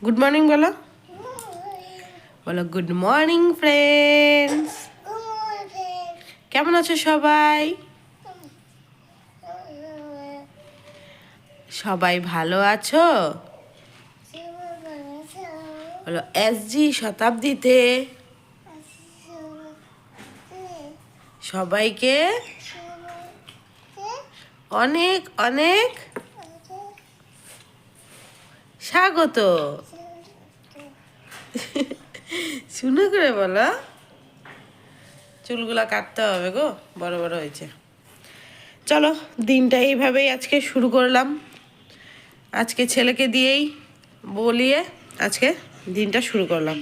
Good morning বলো, বলো good morning friends. কেমন আছো সবাই? সবাই ভালো আছো? বলো এসজি শতাব্দীতে সবাইকে অনেক অনেক স্বাগত। শুনো করে বলো, চুলগুলা কাটতে হবে গো, বড় বড় হয়েছে। চলো দিনটা এইভাবেই আজকে শুরু করলাম। আজকে ছেলেকে দিয়েই বলিয়ে আজকে দিনটা শুরু করলাম।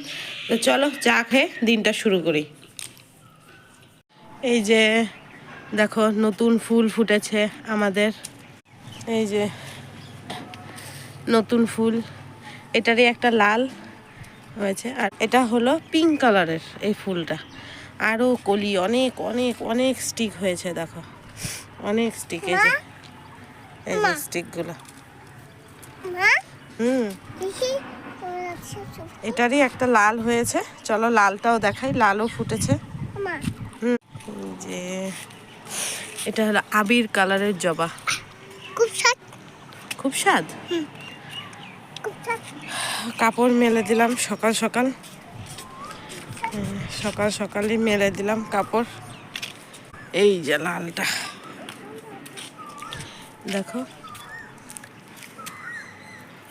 তো চলো চা খেয়ে দিনটা শুরু করি। এই যে দেখো নতুন ফুল ফুটেছে আমাদের, এই যে নতুন ফুল, এটারই একটা লাল হয়েছে আর এটা হলো পিঙ্ক কালারের এই ফুলটা। আরও কলি অনেক অনেক অনেক স্টিক হয়েছে, দেখো অনেক স্টিক। এই যে এই যে স্টিকগুলো, এটারই একটা লাল হয়েছে। চলো লালটাও দেখাই, লালও ফুটেছে। যে এটা হলো আবির কালারের জবা, খুব স্বাদ, খুব স্বাদ। কাপড় মেলে দিলাম সকাল সকাল, সকাল সকালই মেলে দিলাম কাপড়। এই যে লালটা দেখো,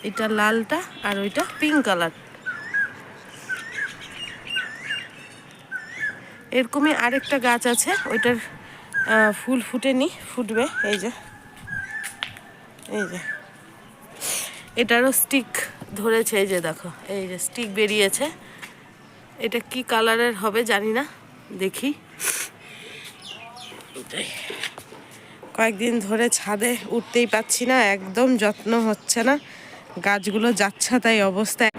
এটা লালটা আর ওইটা পিঙ্ক কালার। এরকমই আরেকটা গাছ আছে, ওইটার ফুল ফুটেনি, ফুটবে। এই যে এই যে এটারও স্টিক ধরেছে, এই যে দেখো এই যে স্টিক বেরিয়েছে। এটা কি কালারের হবে জানি না, দেখি। কয়েকদিন ধরে ছাদে উঠতেই পাচ্ছি না, একদম যত্ন হচ্ছে না, গাছগুলো যাচ্ছে তাই অবস্থায়।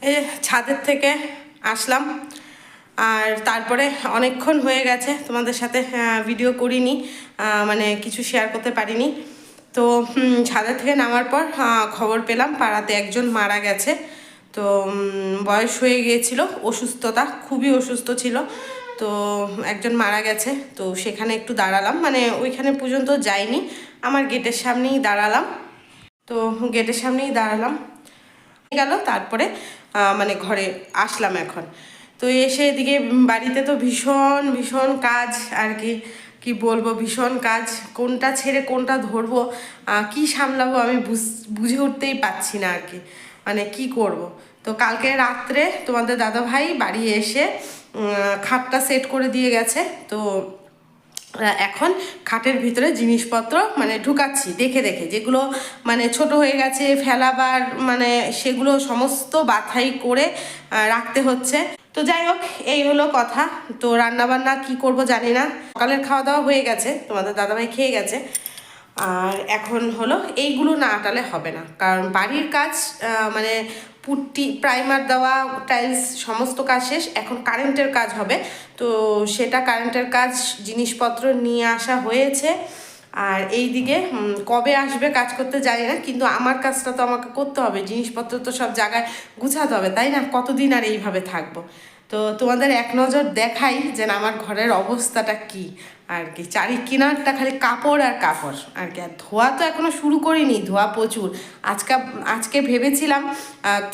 এই ছাদের থেকে আসলাম, আর তারপরে অনেকক্ষণ হয়ে গেছে তোমাদের সাথে ভিডিও করিনি, মানে কিছু শেয়ার করতে পারিনি। তো ছাদের থেকে নামার পর খবর পেলাম পাড়াতে একজন মারা গেছে। তো বয়স হয়ে গিয়েছিল, অসুস্থতা, খুবই অসুস্থ ছিল। তো একজন মারা গেছে, তো সেখানে একটু দাঁড়ালাম, মানে ওইখানে পর্যন্ত যাইনি, আমার গেটের সামনেই দাঁড়ালাম। তো গেটের সামনেই দাঁড়ালাম গেল, তারপরে মানে ঘরে আসলাম এখন। তো এসে এদিকে বাড়িতে তো ভীষণ ভীষণ কাজ আর কি, কি বলবো, ভীষণ কাজ। কোনটা ছেড়ে কোনটা ধরবো, কি সামলাবো আমি বুঝে উঠতেই পারছি না আর কি, মানে কি করব। তো কালকে রাত্রে তোমাদের দাদাভাই বাড়ি এসে খাটটা সেট করে দিয়ে গেছে। তো এখন খাটের ভিতরে জিনিসপত্র মানে ঢুকাচ্ছি দেখে দেখে, যেগুলো মানে ছোট হয়ে গেছে ফেলাবার, মানে সেগুলো সমস্ত বাছাই করে রাখতে হচ্ছে। তো যাই হোক, এই হলো কথা। তো রান্নাবান্না কি করব জানি না, সকালের খাওয়া দাওয়া হয়ে গেছে, তোমাদের দাদাভাই খেয়ে গেছে। আর এখন হলো এইগুলো না আটালে হবে না, কারণ বাড়ির কাজ মানে পুট্টি, প্রাইমার দেওয়া, টাইলস, সমস্ত কাজ শেষ। এখন কারেন্টের কাজ হবে, তো সেটা কারেন্টের কাজ, জিনিসপত্র নিয়ে আসা হয়েছে। আর এই দিকে কবে আসবে কাজ করতে জানি না, কিন্তু আমার কাজটা তো আমাকে করতে হবে, জিনিসপত্র তো সব জায়গায় গুছাতে হবে, তাই না? কতদিন আর এইভাবে থাকবো। তো তোমাদের এক নজর দেখাই যে আমার ঘরের অবস্থাটা কি আর কি। চারি কিনারটা খালি কাপড় আর কাপড় আর কি। আর ধোয়া তো এখনো শুরু করিনি, ধোয়া প্রচুর। আজকে ভেবেছিলাম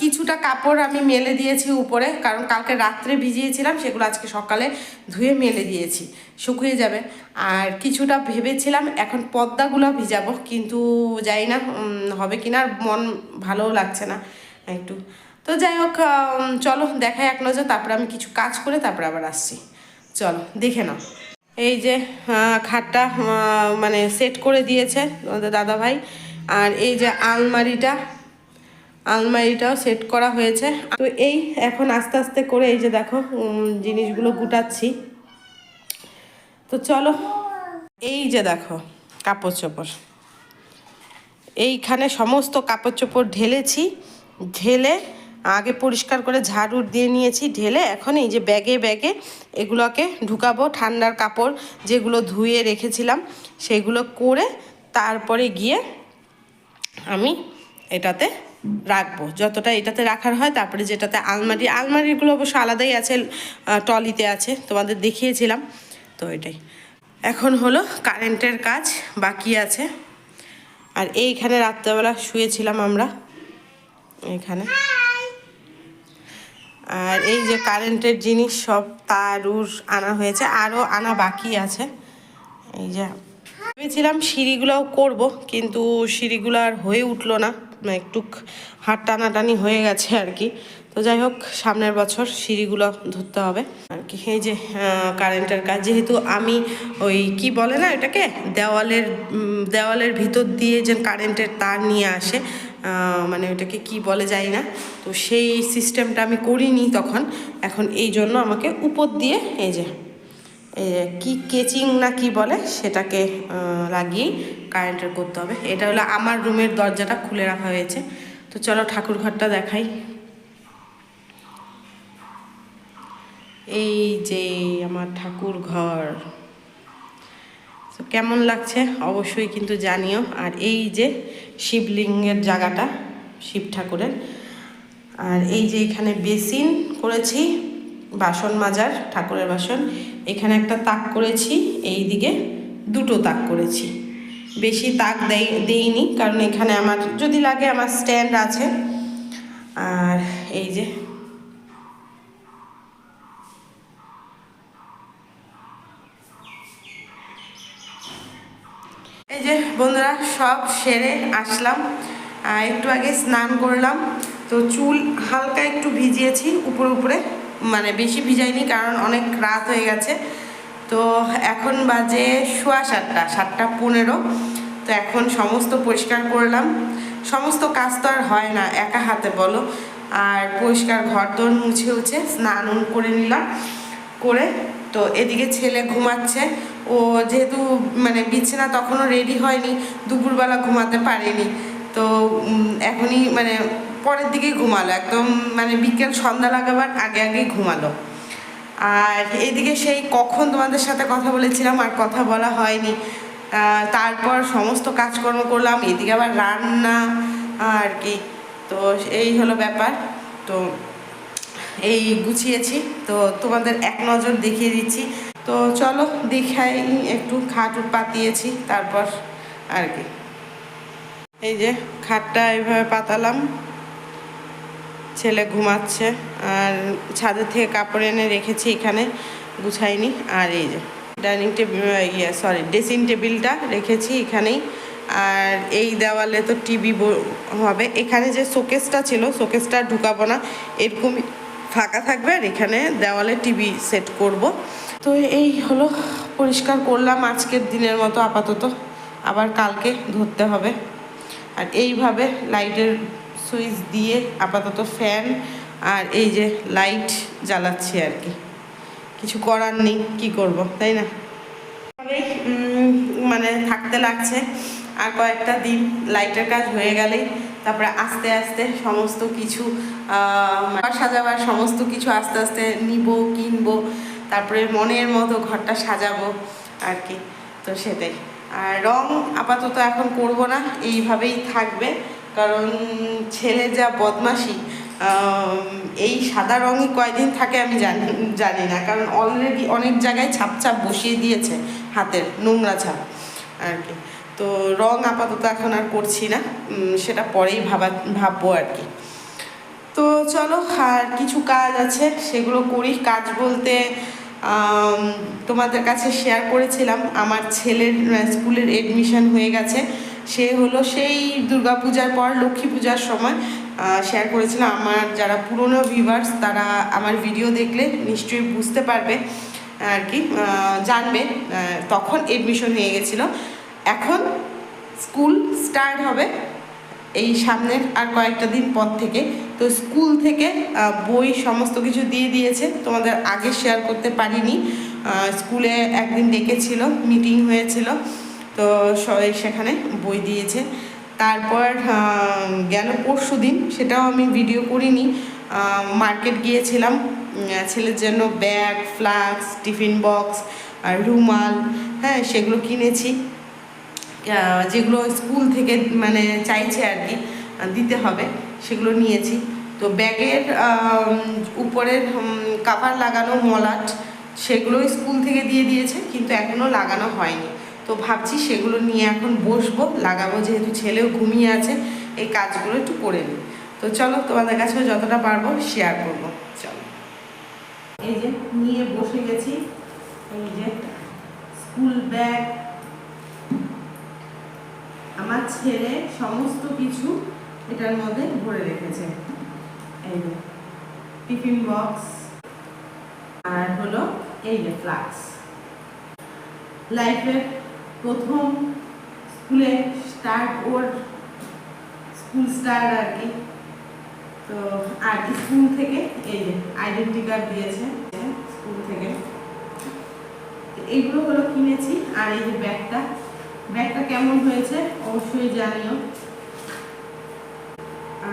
কিছুটা কাপড় আমি মেলে দিয়েছি উপরে, কারণ কালকে রাত্রে ভিজিয়েছিলাম, সেগুলো আজকে সকালে ধুয়ে মেলে দিয়েছি, শুকিয়ে যাবে। আর কিছুটা ভেবেছিলাম এখন পর্দাগুলো ভিজাবো, কিন্তু যাই না হবে কিনা, মন ভালোও লাগছে না একটু। তো যাই হোক, চলো দেখাই এক নজর, তারপরে আমি কিছু কাজ করে তারপরে আবার আসছি। চলো দেখে নাও। এই যে খাটটা মানে সেট করে দিয়েছে আমাদের দাদাভাই। আর এই যে আলমারিটাও সেট করা হয়েছে। তো এই এখন আস্তে আস্তে করে এই যে দেখো জিনিসগুলো গুটাচ্ছি। তো চলো, এই যে দেখো কাপড় চোপড়, এইখানে সমস্ত কাপড় চোপড় ঢেলেছি, ঢেলে আগে পরিষ্কার করে ঝাড়ু দিয়ে নিয়েছি, ঢেলে এখন এই যে ব্যাগে ব্যাগে এগুলোকে ঢুকাবো। ঠান্ডার কাপড় যেগুলো ধুয়ে রেখেছিলাম সেগুলো করে তারপরে গিয়ে আমি এটাতে রাখবো, যতটা এটাতে রাখার হয়। তারপরে যেটাতে আলমারিগুলো অবশ্য আলাদাই আছে, টলিতে আছে, তোমাদের দেখিয়েছিলাম। তো এটাই এখন হলো কারেন্টের কাজ বাকি আছে। আর এইখানে রাত্রেবেলা শুয়েছিলাম আমরা এইখানে। আর এই যে কারেন্টের জিনিস সব তার আনা হয়েছে, আরও আনা বাকি আছে। এই যে ভেবেছিলাম সিঁড়িগুলোও করব, কিন্তু সিঁড়িগুলো আর হয়ে উঠলো না, একটু হাত টানাটানি হয়ে গেছে আর কি। তো যাই হোক, সামনের বছর সিঁড়িগুলো ধরতে হবে আর কি। এই যে কারেন্টের কাজ, যেহেতু আমি ওই কি বলে না এটাকে, দেওয়ালের ভিতর দিয়ে যে কারেন্টের তার নিয়ে আসে, মানে ওটাকে কি বলে যাই না, তো সেই সিস্টেমটা আমি করিনি তখন। এখন এই জন্য আমাকে উপর দিয়ে এই যে কি কেচিং না কি বলে সেটাকে লাগিয়েই কারেন্টের করতে হবে। এটা হলো আমার রুমের দরজাটা খুলে রাখা হয়েছে। তো চলো ঠাকুর ঘরটা দেখাই। এই যে আমার ঠাকুর ঘর, তো কেমন লাগছে অবশ্যই কিন্তু জানিও। আর এই যে শিবলিঙ্গের জায়গাটা, শিব ঠাকুরের। আর এই যে এখানে বেসিন করেছি বাসন মাজার, ঠাকুরের বাসন। এখানে একটা তাক করেছি, এই দিকে দুটো তাক করেছি, বেশি তাক দেইনি, কারণ এখানে আমার যদি লাগে আমার স্ট্যান্ড আছে। আর এই যে বন্ধুরা সব সেরে আসলাম, একটু আগে স্নান করলাম। তো চুল হালকা একটু ভিজিয়েছি উপরে উপরে, মানে বেশি ভিজাইনি কারণ অনেক রাত হয়ে গেছে। তো এখন বাজে 7:15। তো এখন সমস্ত পরিষ্কার করলাম। সমস্ত কাজ তো আর হয় না একা হাতে বলো। আর পরিষ্কার ঘর দোর মুছে স্নান করে নিলাম করে। তো এদিকে ছেলে ঘুমাচ্ছে, ও যেহেতু মানে বিছানা তখনও রেডি হয়নি, দুপুরবেলা ঘুমাতে পারেনি। তো এখনই মানে পরের দিকেই ঘুমালো, একদম মানে বিকেল সন্ধ্যা লাগাবার আগে আগেই ঘুমালো। আর এদিকে সেই কখন তোমাদের সাথে কথা বলেছিলাম, আর কথা বলা হয়নি। তারপর সমস্ত কাজকর্ম করলাম, এদিকে আবার রান্না আর কি। তো এই হলো ব্যাপার। তো এই গুছিয়েছি, তো তোমাদের এক নজর দেখিয়ে দিচ্ছি। তো চলো দেখাই, একটু খাট পাতিয়েছি তারপর আর কি। এই যে খাটটা এইভাবে পাতালাম, ছেলে ঘুমাচ্ছে। আর ছাদের থেকে কাপড় এনে রেখেছি এখানে, গুছাইনি। আর এই যে ডাইনিং টেবিল, ড্রেসিং টেবিলটা রেখেছি এখানেই। আর এই দেওয়ালে তো টিভি হবে। এখানে যে শোকেসটা ছিল, শোকেসটা ঢুকাবো না, এরকমই ফাঁকা থাকবে। আর এখানে দেওয়ালে টিভি সেট করব। তো এই হলো, পরিষ্কার করলাম আজকের দিনের মতো আপাতত, আবার কালকে ধরতে হবে। আর এইভাবে লাইটের সুইচ দিয়ে আপাতত ফ্যান আর এই যে লাইট জ্বালাচ্ছি আর কি, কিছু করার নেই, কি করব তাই না। মানে থাকতে লাগছে। আর কয়েকটা দিন লাইটের কাজ হয়ে গেলেই তারপরে আস্তে আস্তে সমস্ত কিছু সাজাবার সমস্ত কিছু আস্তে আস্তে নিব, কিনবো, তারপরে মনের মতো ঘরটা সাজাবো আর কি। তো সেটাই। আর রং আপাতত এখন করব না, এইভাবেই থাকবে। কারণ ছেলে যা বদমাশি, এই সাদা রঙই কয়দিন থাকে আমি জানি না, কারণ অলরেডি অনেক জায়গায় ছাপ বসিয়ে দিয়েছে, হাতের নোংরা ছাপ আর কি। তো রং আপাতত এখন আর করছি না, সেটা পরেই ভাববো আর কি। তো চলো, আর কিছু কাজ আছে সেগুলো করি। কাজ বলতে তোমাদের কাছে শেয়ার করেছিলাম, আমার ছেলের স্কুলের এডমিশন হয়ে গেছে। সে হলো সেই দুর্গাপূজার পর লক্ষ্মী পূজার সময় শেয়ার করেছিলাম। আমার যারা পুরনো ভিউয়ার্স তারা আমার ভিডিও দেখলে নিশ্চয়ই বুঝতে পারবে আর কি, জানবে। তখন এডমিশন হয়ে গেছিলো। এখন স্কুল স্টার্ট হবে এই সামনের আর কয়েকটা দিন পর থেকে। তো স্কুল থেকে বই সমস্ত কিছু দিয়ে দিয়েছে, তোমাদের আগে শেয়ার করতে পারিনি। স্কুলে একদিন ডেকেছিল, মিটিং হয়েছিল, তো সেখানে বই দিয়েছে। তারপর গেল পরশু দিন, সেটাও আমি ভিডিও করিনি, মার্কেট গিয়েছিলাম, ছেলের জন্য ব্যাগ, ফ্লাস্ক, টিফিন বক্স আর রুমাল, হ্যাঁ সেগুলো কিনেছি, যেগুলো স্কুল থেকে মানে চাইছে আর কি দিতে হবে, সেগুলো নিয়েছি। তো ব্যাগের উপরের কাভার লাগানো মলাট, সেগুলো স্কুল থেকে দিয়ে দিয়েছে, কিন্তু এখনও লাগানো হয়নি। তো ভাবছি সেগুলো নিয়ে এখন বসবো, লাগাবো, যেহেতু ছেলেও ঘুমিয়ে আছে, এই কাজগুলো একটু করে নিই। তো চলো তোমাদের কাছেও যতটা পারবো শেয়ার করবো। চলো, এই যে নিয়ে বসে গেছি, এই যে স্কুল ব্যাগ, আমার ছেলে সমস্ত কিছু এটার মধ্যে ভরে রেখেছে। এই যে টিফিন বক্স, আর হলো এই যে ফ্লাক্স। লাইফের প্রথম স্কুলে স্টার্ট, ওর স্কুল স্টার্ট আর কি। তো আর স্কুল থেকে এই যে আইডেন্টি কার্ড দিয়েছে স্কুল থেকে, এইগুলো হলো কিনেছি। আর এই যে ব্যাগটা কেমন হয়েছে অবশ্যই জানিও।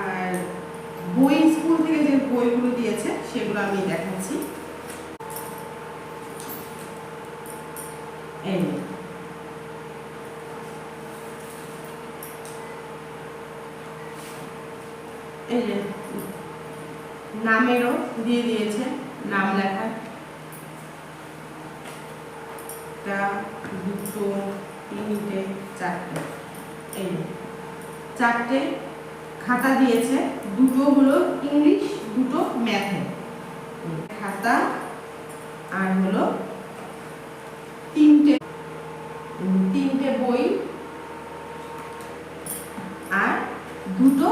আর বই, স্কুল থেকে যে বইগুলো দিয়েছে সেগুলো আমি দেখাচ্ছি। এই যে নামেরও দিয়ে দিয়েছে, নাম লেখা, দুটো, তিনটে, চারটে, এই চারটে খাতা দিয়েছে, দুটো হলো ইংলিশ, দুটো ম্যাথে খাতা, আর হলো তিনটে বই, আর দুটো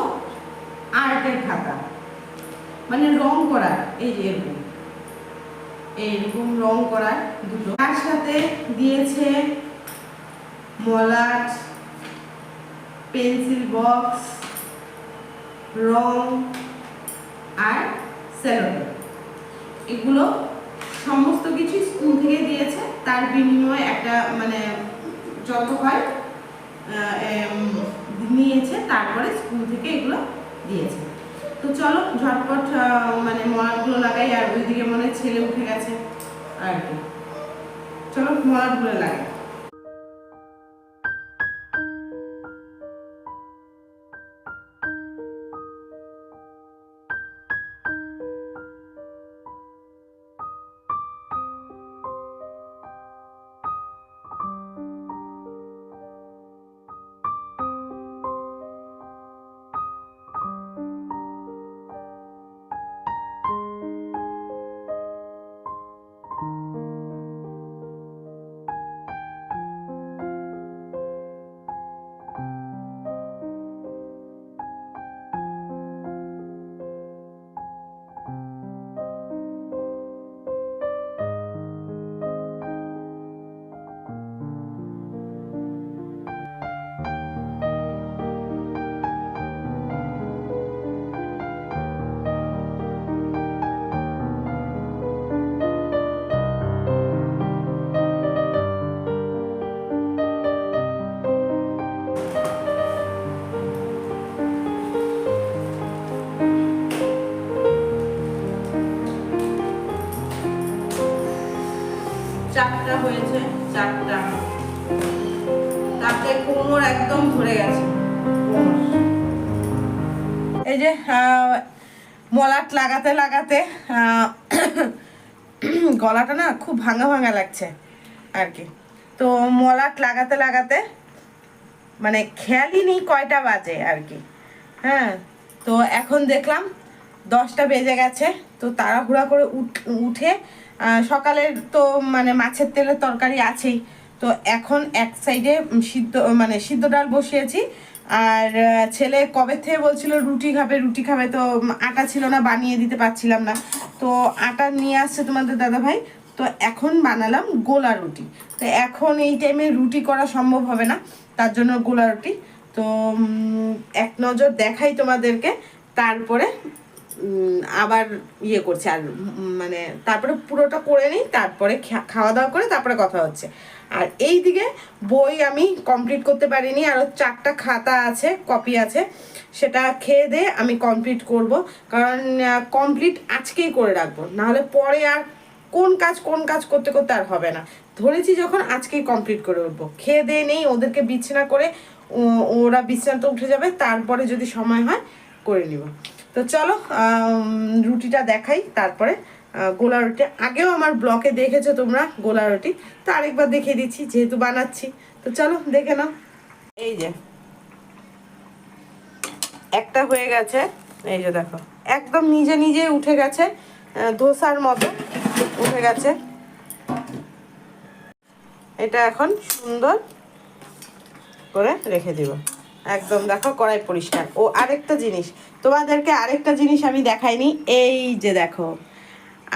আর্টের খাতা, মানে রং করার, এই যে এরকম রং করার দুটো। তার সাথে দিয়েছে মলাট, পেন্সিল বক্স, রং আর সেলোটেপ। এগুলো সমস্ত কিছু স্কুল থেকে দিয়েছে, তার বিনিময়ে একটা মানে যত হয় নিয়েছে, তারপরে স্কুল থেকে এগুলো দিয়েছে। তো চলো ঝটপট মানে মলাটগুলো লাগাই, আর ওইদিকে মনে হয় ছেলে উঠে গেছে আর কি। চলো মলাটগুলো লাগাই। চারটা হয়েছে, চারটা, তাতে কোমর একদম ধরে গেছে। এই যে মলাট লাগাতে লাগাতে গলাটা না খুব ভাঙা ভাঙা লাগছে আর কি। তো মলাট লাগাতে লাগাতে মানে খেয়ালই নেই কয়টা বাজে আর কি। হ্যাঁ, তো এখন দেখলাম 10টা বেজে গেছে। তো তাড়াহুড়া করে উঠে সকালের তো মানে মাছের তেলের তরকারি আছেই, তো এখন এক সাইডে সিদ্ধ ডাল বসিয়েছি। আর ছেলে কবে থেকে বলছিল রুটি খাবে, তো আটা ছিল না, বানিয়ে দিতে পারছিলাম না। তো আটা নিয়ে আসছে তোমাদের দাদা ভাই, তো এখন বানালাম গোলা রুটি। তো এখন এই টাইমে রুটি করা সম্ভব হবে না, তার জন্য গোলা রুটি। তো এক নজর দেখাই তোমাদেরকে, তারপরে আবার ইয়ে করছে। আর মানে তারপরে পুরোটা করে নিই, তারপরে খাওয়া দাওয়া করে তারপরে কথা হচ্ছে। আর এই দিকে বই আমি কমপ্লিট করতে পারিনি, আরও 4টা খাতা আছে, কপি আছে, সেটা খেয়ে দিয়ে আমি কমপ্লিট করব। কারণ কমপ্লিট আজকেই করে রাখবো, নাহলে পরে আর কোন কাজ করতে করতে আর হবে না। ধরেছি যখন আজকেই কমপ্লিট করে উঠবো। খেয়ে দিয়ে নেই, ওদেরকে বিছানা করে ওরা বিছানাতে উঠে যাবে, তারপরে যদি সময় হয় করে নিব। তো চলো রুটিটা দেখাই, তারপরে গোলা রুটি। আগেও আমার ব্লকে দেখেছো তোমরা গোলা রুটি, তো আরেকবার দেখিয়ে দিচ্ছি যেহেতু বানাচ্ছি। তো চলো দেখে নাও। এই যে একটা হয়ে গেছে, এই যে দেখো একদম নিজে নিজে উঠে গেছে, ধোসার মতো উঠে গেছে। এটা এখন সুন্দর করে রেখে দিব, একদম দেখো কড়াই পরিষ্কার। ও আরেকটা জিনিস তোমাদেরকে, আরেকটা জিনিস আমি দেখাইনি, এই যে দেখো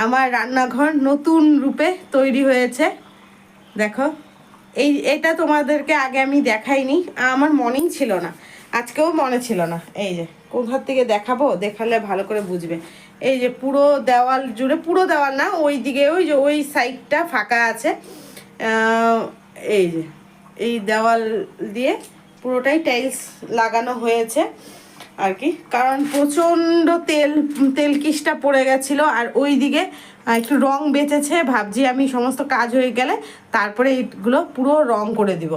আমার রান্নাঘর নতুন রূপে তৈরি হয়েছে। দেখো এটা তোমাদেরকে আগে আমি দেখাইনি, আমার মনেই ছিল না, আজকেও মনে ছিল না। এই যে কোথার থেকে দেখাবো, দেখালে ভালো করে বুঝবে। এই যে পুরো দেওয়াল জুড়ে, পুরো দেওয়াল না, ওই দিকে ওই যে ওই সাইডটা ফাঁকা আছে, এই যে এই দেওয়াল দিয়ে পুরোটাই টাইলস লাগানো হয়েছে আর কি। কারণ প্রচণ্ড তেলকিসটা পড়ে গেছিলো, আর ওই দিকে একটু রং বেঁচেছে, ভাবছি আমি সমস্ত কাজ হয়ে গেলে তারপরে এইগুলো পুরো রং করে দিব,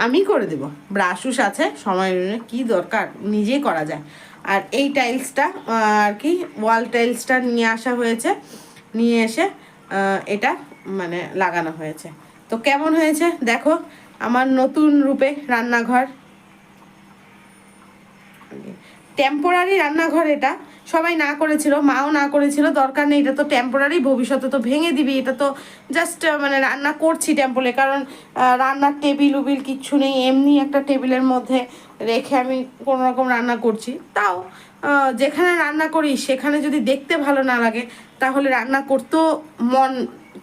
আমি করে দিব। ব্রাশুস আছে, সময় কি দরকার, নিজেই করা যায়। আর এই টাইলসটা আর কি ওয়াল টাইলসটা নিয়ে আসা হয়েছে, নিয়ে এসে এটা মানে লাগানো হয়েছে। তো কেমন হয়েছে দেখো আমার নতুন রূপে রান্নাঘর। টেম্পোরারি রান্নাঘর, এটা সবাই না করেছিল, মাও না করেছিল, দরকার নেই, এটা তো টেম্পোরারি, ভবিষ্যতে তো ভেঙে দিবি, এটা তো জাস্ট মানে রান্না করছি টেম্পলে। কারণ রান্নার টেবিল উবিল কিচ্ছু নেই, এমনি একটা টেবিলের মধ্যে রেখে আমি কোনো রকম রান্না করছি। তাও যেখানে রান্না করি সেখানে যদি দেখতে ভালো না লাগে, তাহলে রান্না করতেও মন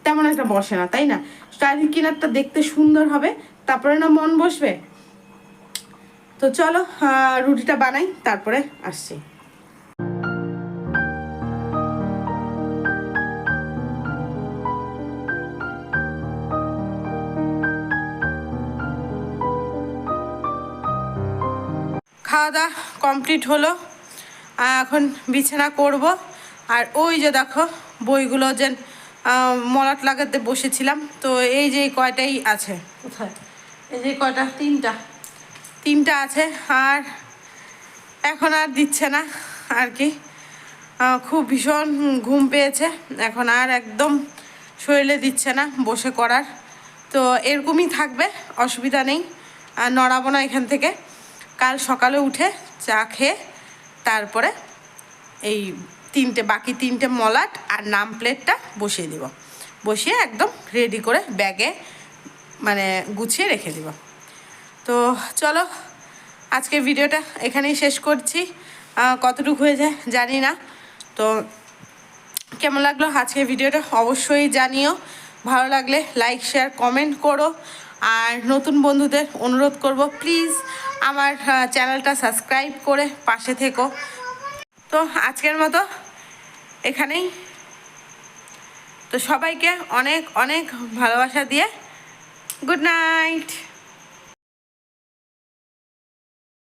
তেমন একটা বসে না, তাই না? চারিদিক কিনারটা দেখতে সুন্দর হবে, তারপরে না মন বসবে। তো চলো রুটিটা বানাই, তারপরে আসছি। খাওয়া দাওয়া কমপ্লিট হলো, এখন বিছানা করব। আর ওই যে দেখো বইগুলো যে মলাট লাগাতে বসেছিলাম, তো এই যে কয়টাই আছে, কোথায় এই যে কয়টা, তিনটা আছে, আর এখন আর দিচ্ছে না আর কি। খুব ভীষণ ঘুম পেয়েছে, এখন আর একদম শরীরে দিচ্ছে না বসে করার। তো এরকমই থাকবে, অসুবিধা নেই, আর নড়াবো না এখান থেকে। কাল সকালে উঠে চা খেয়ে তারপরে এই বাকি তিনটে মলাট আর নাম প্লেটটা বসিয়ে দিব, বসিয়ে একদম রেডি করে ব্যাগে মানে গুছিয়ে রেখে দিব। তো চলো আজকের ভিডিওটা এখানেই শেষ করছি, কতটুকু হয়ে যায় জানি না। তো কেমন লাগলো আজকের ভিডিওটা অবশ্যই জানিও, ভালো লাগলে লাইক শেয়ার কমেন্ট করো। আর নতুন বন্ধুদের অনুরোধ করব প্লিজ আমার চ্যানেলটা সাবস্ক্রাইব করে পাশে থেকো। তো আজকের মতো এখানেই, তো সবাইকে অনেক অনেক ভালোবাসা দিয়ে গুড নাইট।